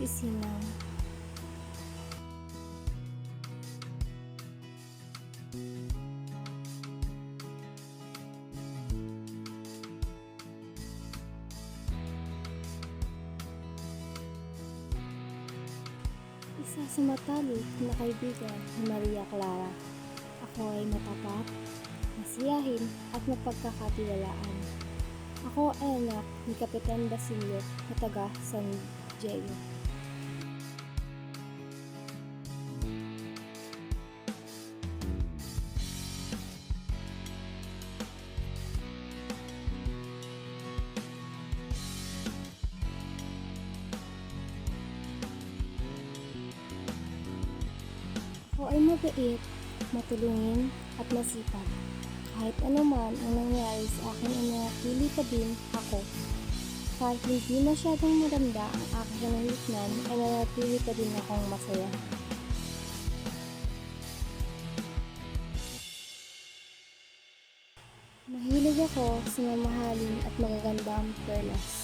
Sisinang. Isa sa matalik na kaibigan ni Maria Clara. Ako ay matapat, masiyahin at mapagkakatiwalaan. Ako ay anak ni Kapitan Basilio na taga San Diego. Ako ay mabait, matulungin at masipag. Kahit anuman ang nangyari sa akin ay nanatili pa din ako. Kahit hindi masyadong maganda ang aking kinahitnan ay nanatili pa din akong masaya. Mahilig ako sa mamahalin at magagandang perlas.